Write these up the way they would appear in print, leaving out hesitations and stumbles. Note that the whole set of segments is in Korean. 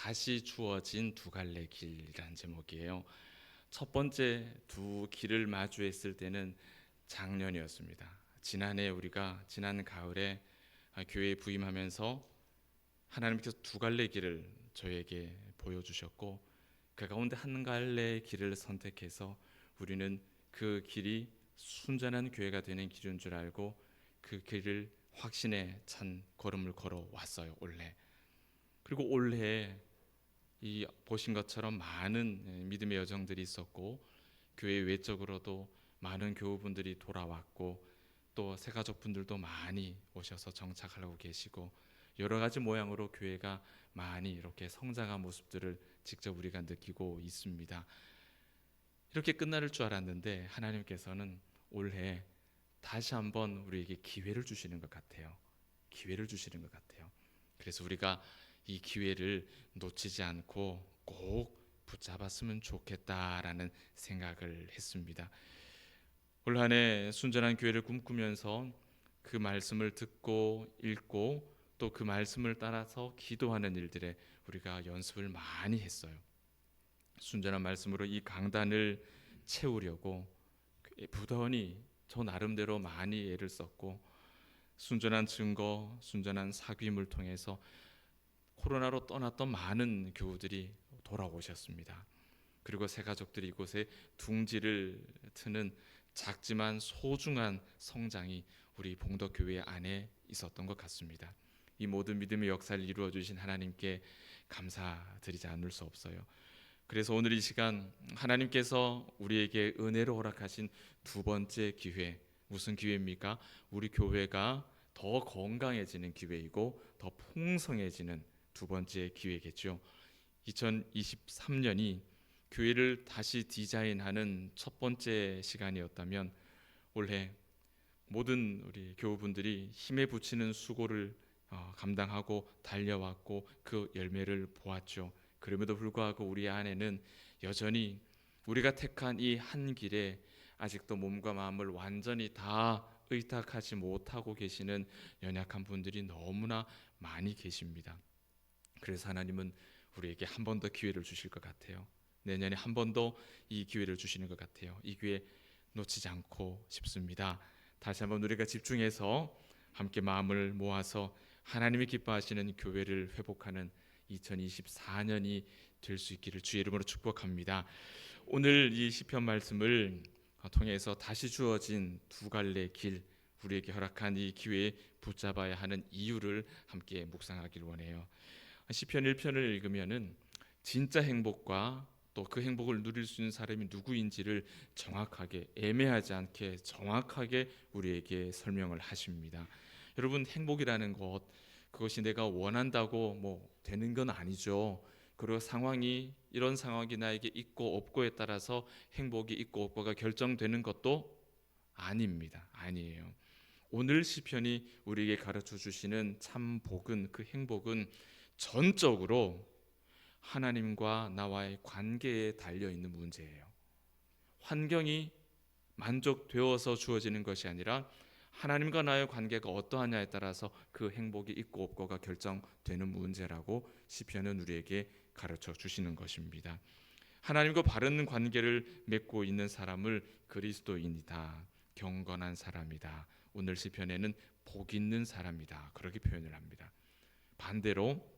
다시 주어진 두 갈래 길이란 제목이에요. 첫 번째 두 길을 마주했을 때는 작년이었습니다. 지난해 우리가 지난 가을에 교회에 부임하면서 하나님께서 두 갈래 길을 저에게 보여주셨고, 그 가운데 한 갈래 길을 선택해서 우리는 그 길이 순전한 교회가 되는 길인 줄 알고 그 길을 확신에 찬 걸음을 걸어왔어요, 올해. 그리고 올해 이 보신 것처럼 많은 믿음의 여정들이 있었고, 교회 외적으로도 많은 교우분들이 돌아왔고, 또 새가족분들도 많이 오셔서 정착하고 계시고, 여러 가지 모양으로 교회가 많이 이렇게 성장한 모습들을 직접 우리가 느끼고 있습니다. 이렇게 끝날 줄 알았는데 하나님께서는 올해 다시 한번 우리에게 기회를 주시는 것 같아요. 기회를 주시는 것 같아요. 그래서 우리가 이 기회를 놓치지 않고 꼭 붙잡았으면 좋겠다라는 생각을 했습니다. 올 한 해 순전한 교회를 꿈꾸면서 그 말씀을 듣고 읽고 또 그 말씀을 따라서 기도하는 일들에 우리가 연습을 많이 했어요. 순전한 말씀으로 이 강단을 채우려고 부단히 저 나름대로 많이 애를 썼고, 순전한 증거, 순전한 사귐을 통해서 코로나로 떠났던 많은 교우들이 돌아오셨습니다. 그리고 새 가족들이 이곳에 둥지를 트는 작지만 소중한 성장이 우리 봉덕교회 안에 있었던 것 같습니다. 이 모든 믿음의 역사를 이루어 주신 하나님께 감사드리지 않을 수 없어요. 그래서 오늘 이 시간 하나님께서 우리에게 은혜로 허락하신 두 번째 기회, 무슨 기회입니까? 우리 교회가 더 건강해지는 기회이고 더 풍성해지는 두 번째 기회겠죠. 2023년이 교회를 다시 디자인하는 첫 번째 시간이었다면, 올해 모든 우리 교우분들이 힘에 부치는 수고를 감당하고 달려왔고 그 열매를 보았죠. 그럼에도 불구하고 우리 안에는 여전히 우리가 택한 이 한 길에 아직도 몸과 마음을 완전히 다 의탁하지 못하고 계시는 연약한 분들이 너무나 많이 계십니다. 그래서 하나님은 우리에게 한 번 더 기회를 주실 것 같아요. 내년에 한 번 더 이 기회를 주시는 것 같아요. 이 기회 놓치지 않고 싶습니다. 다시 한번 우리가 집중해서 함께 마음을 모아서 하나님이 기뻐하시는 교회를 회복하는 2024년이 될 수 있기를 주의 이름으로 축복합니다. 오늘 이 시편 말씀을 통해서 다시 주어진 두 갈래 길, 우리에게 허락한 이 기회에 붙잡아야 하는 이유를 함께 묵상하길 원해요. 시편 1편을 읽으면은 진짜 행복과 또 그 행복을 누릴 수 있는 사람이 누구인지를 정확하게, 애매하지 않게 정확하게 우리에게 설명을 하십니다. 여러분, 행복이라는 것, 그것이 내가 원한다고 되는 건 아니죠. 그리고 상황이, 이런 상황이 나에게 있고 없고에 따라서 행복이 있고 없고가 결정되는 것도 아닙니다. 아니에요. 오늘 시편이 우리에게 가르쳐 주시는 참 복은, 그 행복은 전적으로 하나님과 나와의 관계에 달려 있는 문제예요. 환경이 만족되어서 주어지는 것이 아니라 하나님과 나의 관계가 어떠하냐에 따라서 그 행복이 있고 없고가 결정되는 문제라고 시편은 우리에게 가르쳐 주시는 것입니다. 하나님과 바른 관계를 맺고 있는 사람을 그리스도인이다, 경건한 사람이다, 오늘 시편에는 복 있는 사람이다, 그렇게 표현을 합니다. 반대로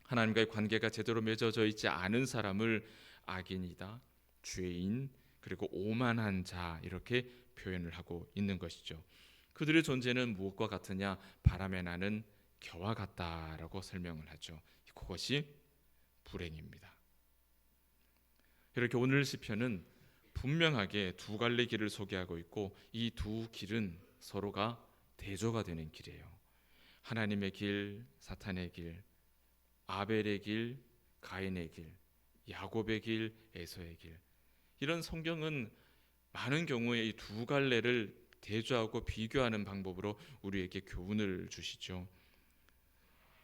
하나님과의 관계가 제대로 맺어져 있지 않은 사람을 악인이다, 죄인, 그리고 오만한 자, 이렇게 표현을 하고 있는 것이죠. 그들의 존재는 무엇과 같으냐? 바람에 나는 겨와 같다라고 설명을 하죠. 그것이 불행입니다. 이렇게 오늘 시편은 분명하게 두 갈래 길을 소개하고 있고, 이 두 길은 서로가 대조가 되는 길이에요. 하나님의 길, 사탄의 길, 아벨의 길, 가인의 길, 야곱의 길, 에서의 길. 이런 성경은 많은 경우에 이 두 갈래를 대조하고 비교하는 방법으로 우리에게 교훈을 주시죠.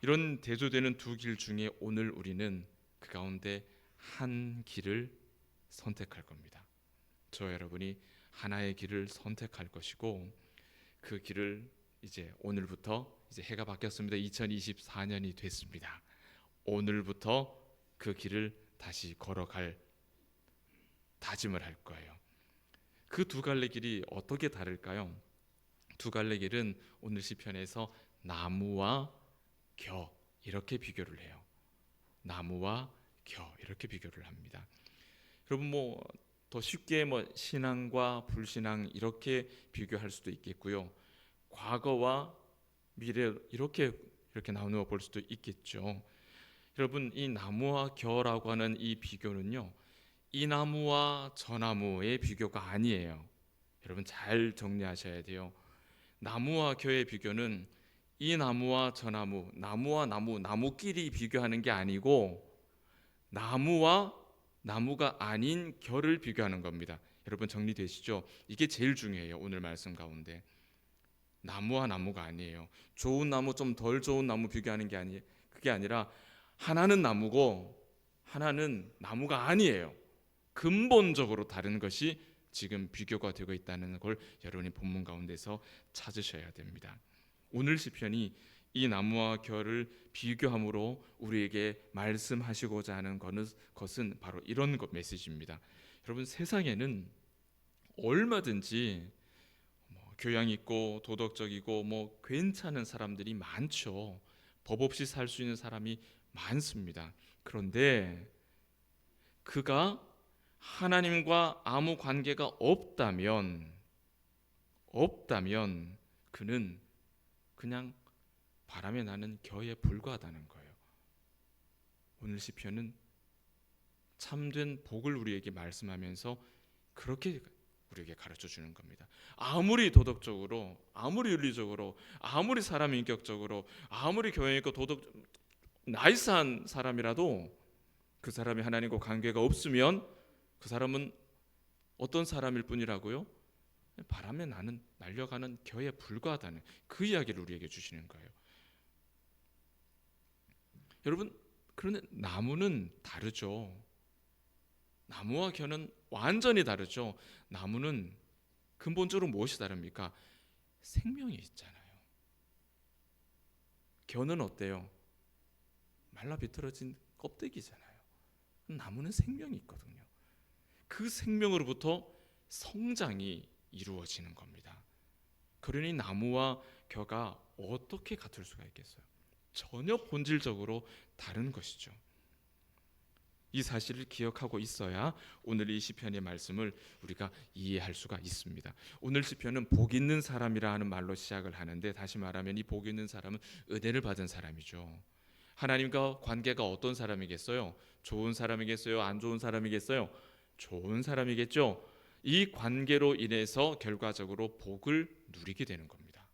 이런 대조되는 두 길 중에 오늘 우리는 그 가운데 한 길을 선택할 겁니다. 저 여러분이 하나의 길을 선택할 것이고, 그 길을 이제 오늘부터, 이제 해가 바뀌었습니다. 2024년이 됐습니다. 오늘부터 그 길을 다시 걸어갈 다짐을 할 거예요. 그 두 갈래 길이 어떻게 다를까요? 두 갈래 길은 오늘 시편에서 나무와 겨 이렇게 비교를 해요. 나무와 겨 이렇게 비교를 합니다. 여러분 더 쉽게 신앙과 불신앙 이렇게 비교할 수도 있겠고요. 과거와 미래 이렇게 나누어 볼 수도 있겠죠. 여러분 이 나무와 겨라고 하는 이 비교는요. 이 나무와 저 나무의 비교가 아니에요. 여러분 잘 정리하셔야 돼요. 나무와 겨의 비교는 이 나무와 저 나무, 나무와 나무끼리 비교하는 게 아니고 나무와 나무가 아닌 겨를 비교하는 겁니다. 여러분 정리되시죠? 이게 제일 중요해요. 오늘 말씀 가운데. 나무와 나무가 아니에요. 좋은 나무 좀 덜 좋은 나무 비교하는 게 그게 아니라 하나는 나무고 하나는 나무가 아니에요. 근본적으로 다른 것이 지금 비교가 되고 있다는 걸 여러분이 본문 가운데서 찾으셔야 됩니다. 오늘 시편이 이 나무와 겨를 비교함으로 우리에게 말씀하시고자 하는 것은 바로 이런 메시지입니다. 여러분 세상에는 얼마든지 교양 있고 도덕적이고 괜찮은 사람들이 많죠. 법 없이 살 수 있는 사람이 많습니다. 그런데 그가 하나님과 아무 관계가 없다면 그는 그냥 바람에 나는 겨에 불과하다는 거예요. 오늘 시편은 참된 복을 우리에게 말씀하면서 그렇게 우리에게 가르쳐 주는 겁니다. 아무리 도덕적으로, 아무리 윤리적으로, 아무리 사람 인격적으로, 아무리 교양 있고 나이스한 사람이라도 그 사람이 하나님과 관계가 없으면 그 사람은 어떤 사람일 뿐이라고요? 바람에 날려가는 겨에 불과하다는 그 이야기를 우리에게 주시는 거예요. 여러분, 그런데 나무는 다르죠. 나무와 겨는 완전히 다르죠. 나무는 근본적으로 무엇이 다릅니까? 생명이 있잖아요. 겨는 어때요? 말라 비틀어진 껍데기잖아요. 나무는 생명이 있거든요. 그 생명으로부터 성장이 이루어지는 겁니다. 그러니 나무와 겨가 어떻게 같을 수가 있겠어요? 전혀 본질적으로 다른 것이죠. 이 사실을 기억하고 있어야 오늘 이 시편의 말씀을 우리가 이해할 수가 있습니다. 오늘 시편은 복 있는 사람이라 하는 말로 시작을 하는데, 다시 말하면 이 복 있는 사람은 은혜를 받은 사람이죠. 하나님과 관계가 어떤 사람이겠어요? 좋은 사람이겠어요? 안 좋은 사람이겠어요? 좋은 사람이겠죠. 이 관계로 인해서 결과적으로 복을 누리게 되는 겁니다.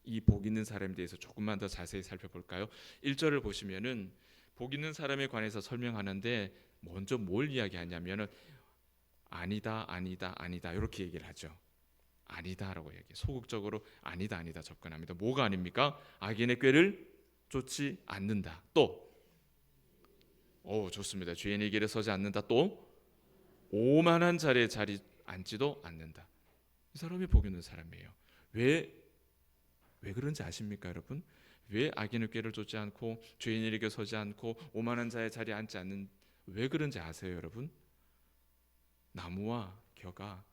이 복 있는 사람에 대해서 조금만 더 자세히 살펴볼까요? 1절을 보시면은 복 있는 사람에 관해서 설명하는데 먼저 뭘 이야기하냐면은 아니다 이렇게 얘기를 하죠. 아니다라고 얘기해요. 소극적으로 아니다 접근합니다. 뭐가 아닙니까? 악인의 꾀를 쫓지 않는다. 또 좋습니다. 죄인의 길에 서지 않는다. 또 오만한 자리에 앉지도 않는다. 이 사람이 복 있는 사람이에요. 왜 그런지 아십니까, 여러분? 왜 악인의 꾀를 쫓지 않고 죄인의 길에 서지 않고 오만한 자의 자리에 앉지 않는, 왜 그런지 아세요, 여러분? 나무와 겨가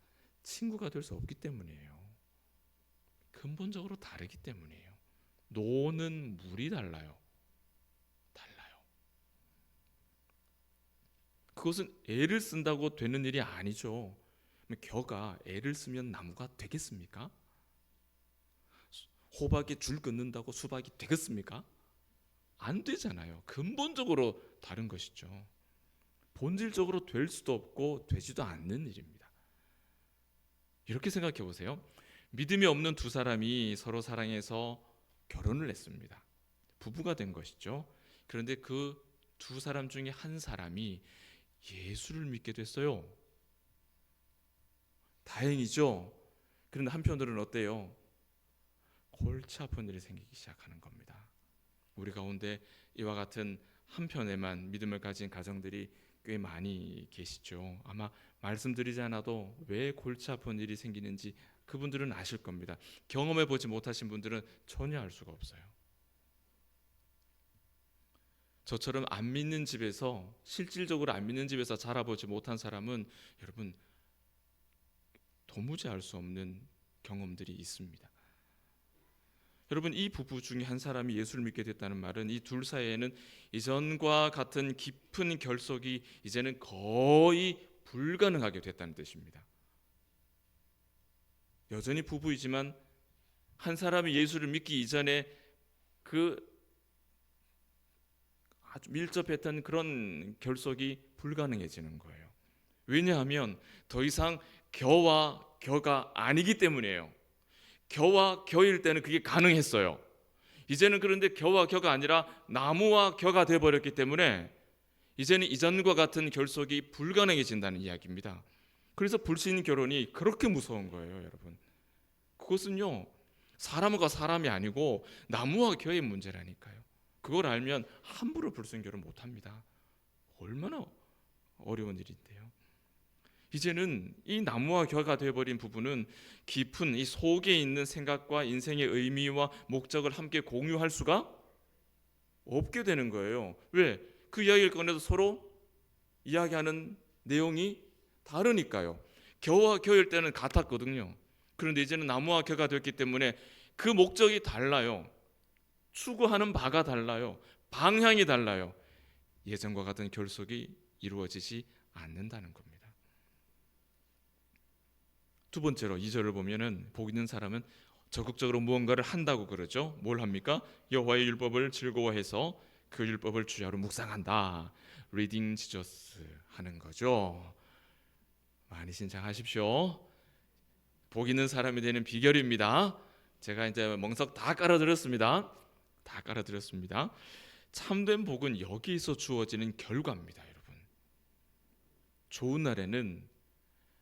친구가 될 수 없기 때문이에요. 근본적으로 다르기 때문이에요. 노는 물이 달라요. 그것은 애를 쓴다고 되는 일이 아니죠. 겨가 애를 쓰면 나무가 되겠습니까? 호박에 줄 끊는다고 수박이 되겠습니까? 안 되잖아요. 근본적으로 다른 것이죠. 본질적으로 될 수도 없고 되지도 않는 일입니다. 이렇게 생각해 보세요. 믿음이 없는 두 사람이 서로 사랑해서 결혼을 했습니다. 부부가 된 것이죠. 그런데 그 두 사람 중에 한 사람이 예수를 믿게 됐어요. 다행이죠. 그런데 한편으로는 어때요? 골치 아픈 일이 생기기 시작하는 겁니다. 우리 가운데 이와 같은 한편에만 믿음을 가진 가정들이 꽤 많이 계시죠. 아마 말씀드리지 않아도 왜 골치 아픈 일이 생기는지 그분들은 아실 겁니다. 경험해 보지 못하신 분들은 전혀 알 수가 없어요. 저처럼 안 믿는 집에서, 실질적으로 안 믿는 집에서 자라보지 못한 사람은 여러분 도무지 알 수 없는 경험들이 있습니다. 여러분, 이 부부 중에 한 사람이 예수를 믿게 됐다는 말은 이 둘 사이에는 이전과 같은 깊은 결속이 이제는 거의 불가능하게 됐다는 뜻입니다. 여전히 부부이지만 한 사람이 예수를 믿기 이전에 그 아주 밀접했던 그런 결속이 불가능해지는 거예요. 왜냐하면 더 이상 겨와 겨가 아니기 때문이에요. 겨와 겨일 때는 그게 가능했어요. 이제는 그런데 겨와 겨가 아니라 나무와 겨가 되어버렸기 때문에 이제는 이전과 같은 결속이 불가능해진다는 이야기입니다. 그래서 불신 결혼이 그렇게 무서운 거예요, 여러분. 그것은요, 사람과 사람이 아니고 나무와 겨의 문제라니까요. 그걸 알면 함부로 불신 결혼 못합니다. 얼마나 어려운 일인데요. 이제는 이 나무와 겨가 되어버린 부부는 깊은 이 속에 있는 생각과 인생의 의미와 목적을 함께 공유할 수가 없게 되는 거예요. 왜? 그 이야기를 꺼내서 서로 이야기하는 내용이 다르니까요. 겨와 겨일 때는 같았거든요. 그런데 이제는 나무와 겨가 됐기 때문에 그 목적이 달라요. 추구하는 바가 달라요. 방향이 달라요. 예전과 같은 결속이 이루어지지 않는다는 겁니다. 두 번째로 2절을 보면은 복 있는 사람은 적극적으로 무언가를 한다고 그러죠. 뭘 합니까? 여호와의 율법을 즐거워해서 그 율법을 주야로 묵상한다. 리딩 지저스 하는 거죠. 많이 신청하십시오. 복 있는 사람이 되는 비결입니다. 제가 이제 멍석 다 깔아드렸습니다. 다 깔아드렸습니다. 참된 복은 여기서 주어지는 결과입니다, 여러분. 좋은 날에는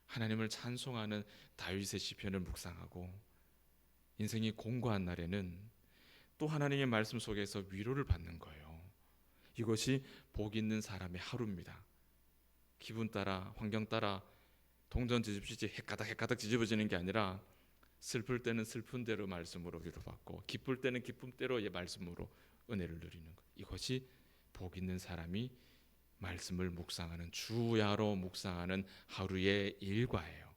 하나님을 찬송하는 다윗의 시편을 묵상하고, 인생이 공고한 날에는 또 하나님의 말씀 속에서 위로를 받는 거예요. 이것이 복 있는 사람의 하루입니다. 기분 따라, 환경 따라 동전 뒤집듯이 헷가닥 뒤집어지는 게 아니라 슬플 때는 슬픈 대로 말씀으로 위로받고, 기쁠 때는 기쁨 대로 말씀으로 은혜를 누리는 것. 이것이 복 있는 사람이 말씀을 묵상하는, 주야로 묵상하는 하루의 일과예요.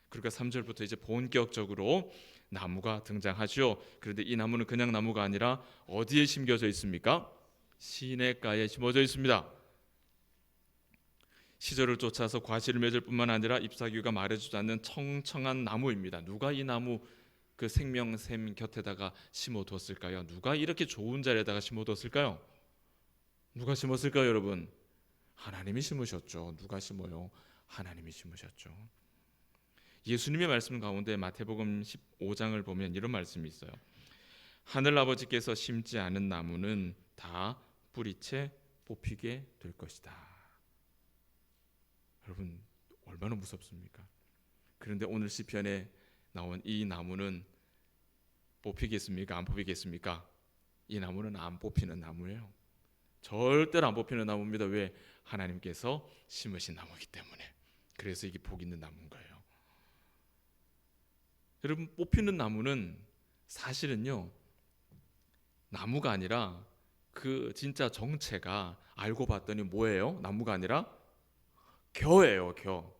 그러니까 3절부터 이제 본격적으로 나무가 등장하죠. 그런데 이 나무는 그냥 나무가 아니라 어디에 심겨져 있습니까? 시냇가에 심어져 있습니다. 시절을 쫓아서 과실을 맺을 뿐만 아니라 잎사귀가 마르지 않는 청청한 나무입니다. 누가 이 나무 그 생명샘 곁에다가 심어뒀을까요? 누가 이렇게 좋은 자리에다가 심어뒀을까요? 누가 심었을까요, 여러분? 하나님이 심으셨죠. 누가 심어요? 하나님이 심으셨죠. 예수님의 말씀 가운데 마태복음 15장을 보면 이런 말씀이 있어요. 하늘 아버지께서 심지 않은 나무는 다 뿌리채 뽑히게 될 것이다. 여러분, 얼마나 무섭습니까? 그런데 오늘 시편에 나온 이 나무는 뽑히겠습니까? 안 뽑히겠습니까? 이 나무는 안 뽑히는 나무예요. 절대로 안 뽑히는 나무입니다. 왜? 하나님께서 심으신 나무이기 때문에. 그래서 이게 복 있는 나무인 거예요. 여러분, 뽑히는 나무는 사실은요, 나무가 아니라 그 진짜 정체가 알고 봤더니 뭐예요? 나무가 아니라 겨예요. 겨.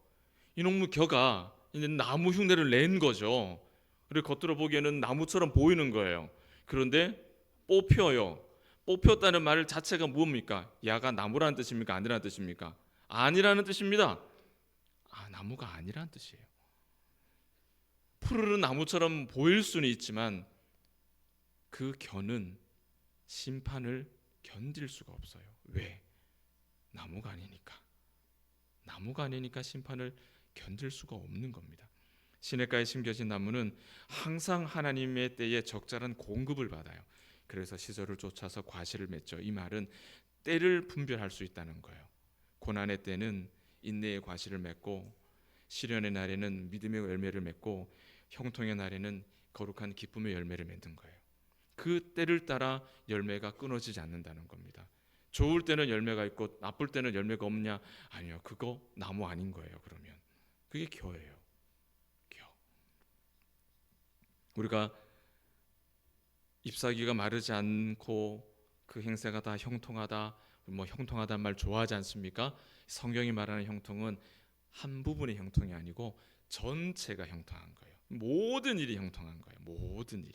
이놈의 겨가 이제 나무 흉내를 낸 거죠. 그리고 겉으로 보기에는 나무처럼 보이는 거예요. 그런데 뽑혀요. 뽑혔다는 말 자체가 뭡니까? 야가 나무라는 뜻입니까? 아니라는 뜻입니까? 아니라는 뜻입니다. 나무가 아니라는 뜻이에요. 푸르른 나무처럼 보일 수는 있지만 그 겨는 심판을 견딜 수가 없어요. 왜? 나무가 아니니까. 나무가 아니니까 심판을 견딜 수가 없는 겁니다. 시냇가에 심겨진 나무는 항상 하나님의 때에 적절한 공급을 받아요. 그래서 시절을 쫓아서 과실을 맺죠. 이 말은 때를 분별할 수 있다는 거예요. 고난의 때는 인내의 과실을 맺고, 시련의 날에는 믿음의 열매를 맺고, 형통의 날에는 거룩한 기쁨의 열매를 맺는 거예요. 그 때를 따라 열매가 끊어지지 않는다는 겁니다. 좋을 때는 열매가 있고 나쁠 때는 열매가 없냐? 아니요, 그거 나무 아닌 거예요. 그러면 그게 겨예요. 겨. 우리가 잎사귀가 마르지 않고 그 행사가 다 형통하다, 뭐 형통하다는 말 좋아하지 않습니까? 성경이 말하는 형통은 한 부분의 형통이 아니고 전체가 형통한 거예요. 모든 일이 형통한 거예요. 모든 일이.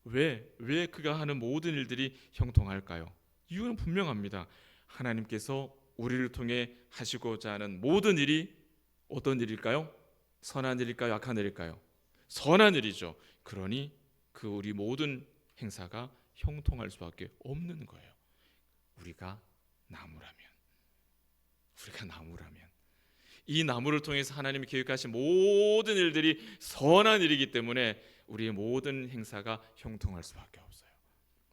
왜 그가 하는 모든 일들이 형통할까요? 이유는 분명합니다. 하나님께서 우리를 통해 하시고자 하는 모든 일이 어떤 일일까요? 선한 일일까요? 악한 일일까요? 선한 일이죠. 그러니 그 우리 모든 행사가 형통할 수밖에 없는 거예요. 우리가 나무라면, 우리가 나무라면 이 나무를 통해서 하나님이 계획하신 모든 일들이 선한 일이기 때문에 우리의 모든 행사가 형통할 수밖에 없어요.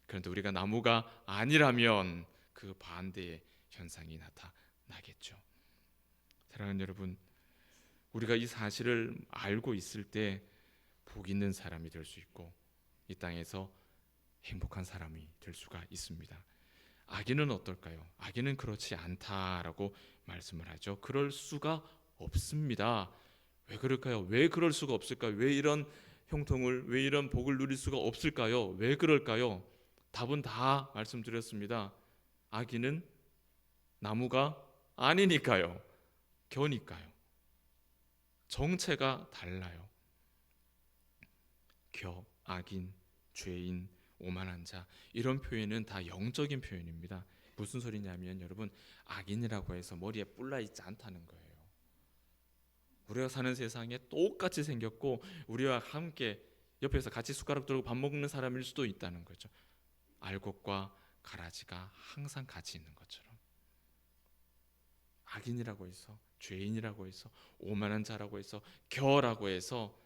그런데 우리가 나무가 아니라면 그 반대의 현상이 나타나겠죠. 사랑하는 여러분, 우리가 이 사실을 알고 있을 때 복 있는 사람이 될 수 있고 이 땅에서 행복한 사람이 될 수가 있습니다. 악인은 어떨까요? 악인은 그렇지 않다라고 말씀을 하죠. 그럴 수가 없습니다. 왜 그럴까요? 왜 그럴 수가 없을까요? 왜 이런 형통을, 왜 이런 복을 누릴 수가 없을까요? 왜 그럴까요? 답은 다 말씀드렸습니다. 악인은 나무가 아니니까요. 겨니까요. 정체가 달라요. 겨, 악인, 죄인, 오만한 자, 이런 표현은 다 영적인 표현입니다. 무슨 소리냐면 여러분, 악인이라고 해서 머리에 뿔나 있지 않다는 거예요. 우리가 사는 세상에 똑같이 생겼고 우리와 함께 옆에서 같이 숟가락 들고 밥 먹는 사람일 수도 있다는 거죠. 알곡과 가라지가 항상 같이 있는 것처럼 악인이라고 해서, 죄인이라고 해서, 오만한 자라고 해서, 겨라고 해서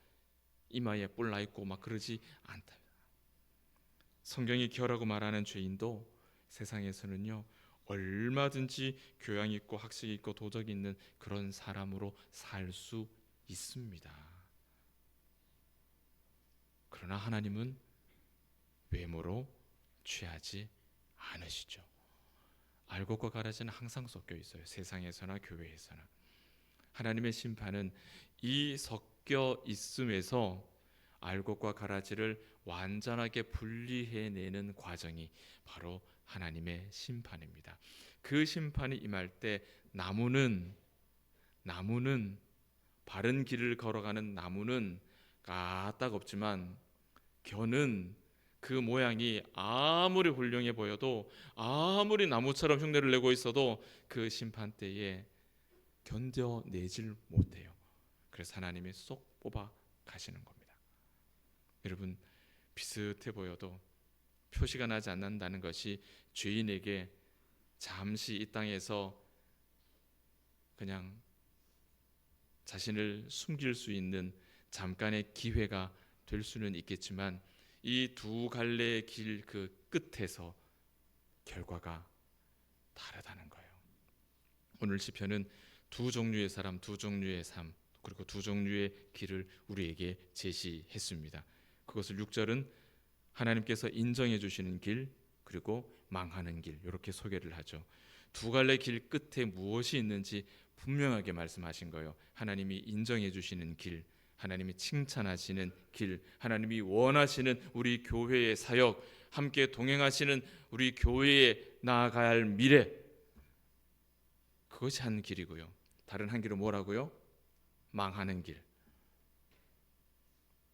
이마에 뿔나 있고 막 그러지 않다. 성경이 겨라고 말하는 죄인도 세상에서는요 얼마든지 교양 있고 학식 있고 도덕이 있는 그런 사람으로 살 수 있습니다. 그러나 하나님은 외모로 취하지 않으시죠. 알곡과 가라지는 항상 섞여 있어요. 세상에서나 교회에서나. 하나님의 심판은 이 섞여 있음에서 알곡과 가라지를 완전하게 분리해내는 과정이 바로 하나님의 심판입니다. 그 심판이 임할 때 나무는 바른 길을 걸어가는 나무는 까딱 없지만 겨는 그 모양이 아무리 훌륭해 보여도 아무리 나무처럼 흉내를 내고 있어도 그 심판 때에 견뎌내질 못해요. 그래서 하나님이 쏙 뽑아 가시는 겁니다. 여러분, 비슷해 보여도 표시가 나지 않는다는 것이 죄인에게 잠시 이 땅에서 그냥 자신을 숨길 수 있는 잠깐의 기회가 될 수는 있겠지만 이 두 갈래의 길 그 끝에서 결과가 다르다는 거예요. 오늘 시편은 두 종류의 사람, 두 종류의 삶, 그리고 두 종류의 길을 우리에게 제시했습니다. 그것을 6절은 하나님께서 인정해 주시는 길, 그리고 망하는 길, 이렇게 소개를 하죠. 두 갈래 길 끝에 무엇이 있는지 분명하게 말씀하신 거예요. 하나님이 인정해 주시는 길, 하나님이 칭찬하시는 길, 하나님이 원하시는 우리 교회의 사역, 함께 동행하시는 우리 교회에 나아가야 할 미래, 그것이 한 길이고요. 다른 한 길은 뭐라고요? 망하는 길.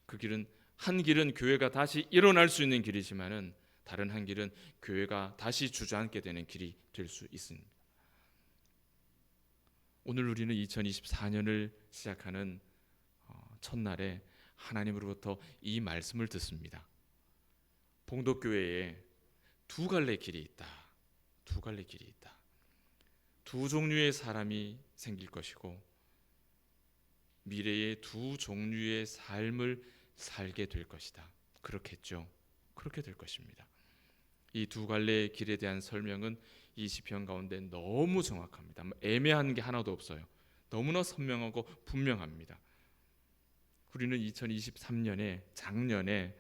그 길은, 한 길은 교회가 다시 일어날 수 있는 길이지만은 다른 한 길은 교회가 다시 주저앉게 되는 길이 될 수 있습니다. 오늘 우리는 2024년을 시작하는 첫날에 하나님으로부터 이 말씀을 듣습니다. 봉독교회에 두 갈래 길이 있다. 두 갈래 길이 있다. 두 종류의 사람이 생길 것이고 미래의 두 종류의 삶을 살게 될 것이다. 그렇겠죠. 그렇게 될 것입니다. 이 두 갈래의 길에 대한 설명은 이 시편 가운데 너무 정확합니다. 애매한 게 하나도 없어요. 너무나 선명하고 분명합니다. 우리는 2023년에 작년에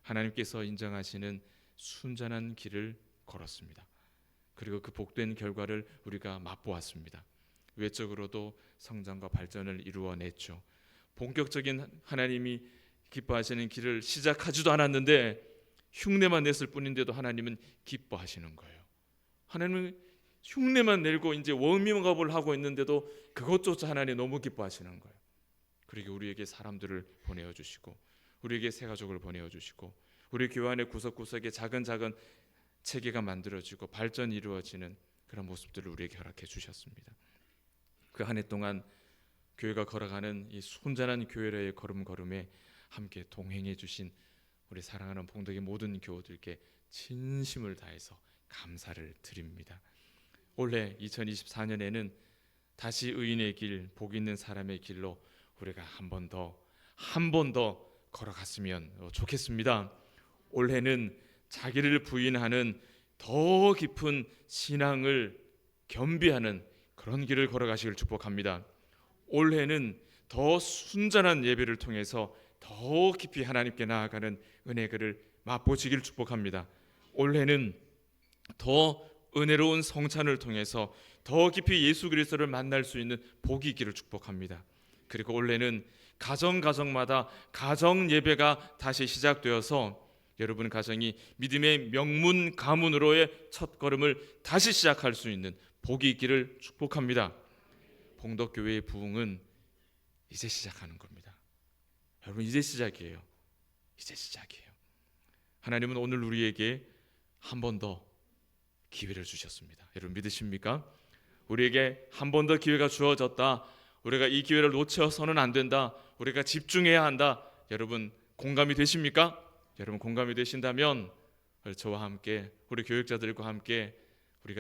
하나님께서 인정하시는 순전한 길을 걸었습니다. 그리고 그 복된 결과를 우리가 맛보았습니다. 외적으로도 성장과 발전을 이루어냈죠. 본격적인 하나님이 기뻐하시는 길을 시작하지도 않았는데 흉내만 냈을 뿐인데도 하나님은 기뻐하시는 거예요. 하나님은 흉내만 내고 이제 워밍업을 하고 있는데도 그것조차 하나님 너무 기뻐하시는 거예요. 그리고 우리에게 사람들을 보내어 주시고, 우리에게 새 가족을 보내어 주시고, 우리 교회 안의 구석구석에 작은 체계가 만들어지고 발전이 이루어지는 그런 모습들을 우리에게 허락해 주셨습니다. 그 한 해 동안 교회가 걸어가는 이 순전한 교회로의 걸음걸음에 함께 동행해 주신 우리 사랑하는 봉덕의 모든 교우들께 진심을 다해서 감사를 드립니다. 올해 2024년에는 다시 의인의 길, 복 있는 사람의 길로 우리가 한 번 더 걸어갔으면 좋겠습니다. 올해는 자기를 부인하는 더 깊은 신앙을 겸비하는 그런 길을 걸어가시길 축복합니다. 올해는 더 순전한 예배를 통해서 더 깊이 하나님께 나아가는 은혜를 맛보시길 축복합니다. 올해는 더 은혜로운 성찬을 통해서 더 깊이 예수 그리스도를 만날 수 있는 복이 있기를 축복합니다. 그리고 올해는 가정마다 가정 예배가 다시 시작되어서 여러분 가정이 믿음의 명문 가문으로의 첫걸음을 다시 시작할 수 있는 복이 있기를 축복합니다. 봉덕교회의 부흥은 이제 시작하는 겁니다. 여러분, 이제 시작이에요. 이제 시작이에요. 하나님은 오늘 우리에게 한 번 더 기회를 주셨습니다. 여러분 믿으십니까? 우리에게 한 번 더 기회가 주어졌다. 우리가 이 기회를 놓쳐서는 안 된다. 우리가 집중해야 한다. 여러분 공감이 되십니까? 여러분 공감이 되신다면 저와 함께, 우리 교육자들과 함께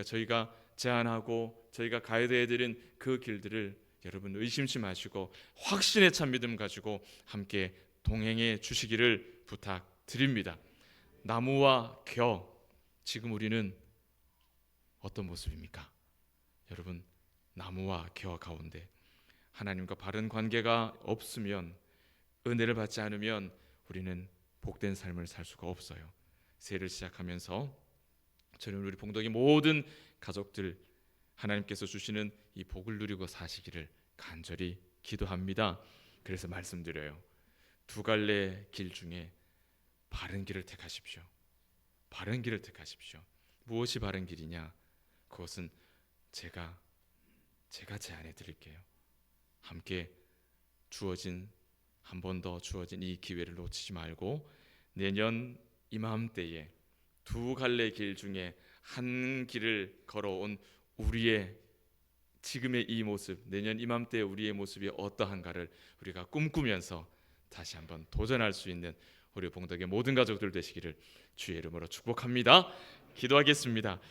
저희가 제안하고 저희가 가이드해드린 그 길들을 여러분 의심치 마시고 확신에 찬 믿음 가지고 함께 동행해 주시기를 부탁드립니다. 나무와 겨, 지금 우리는 어떤 모습입니까? 여러분, 나무와 겨 가운데 하나님과 바른 관계가 없으면, 은혜를 받지 않으면 우리는 복된 삶을 살 수가 없어요. 새해를 시작하면서 저는 우리 봉덕의 모든 가족들 하나님께서 주시는 이 복을 누리고 사시기를 간절히 기도합니다. 그래서 말씀드려요. 두 갈래 길 중에 바른 길을 택하십시오. 바른 길을 택하십시오. 무엇이 바른 길이냐? 그것은 제가 제안해 드릴게요. 함께 한 번 더 주어진 이 기회를 놓치지 말고 내년 이맘때에 두 갈래 길 중에 한 길을 걸어온 우리의 지금의 이 모습, 내년 이맘때 우리의 모습이 어떠한가를 우리가 꿈꾸면서 다시 한번 도전할 수 있는 우리 봉덕의 모든 가족들 되시기를 주의 이름으로 축복합니다. 기도하겠습니다.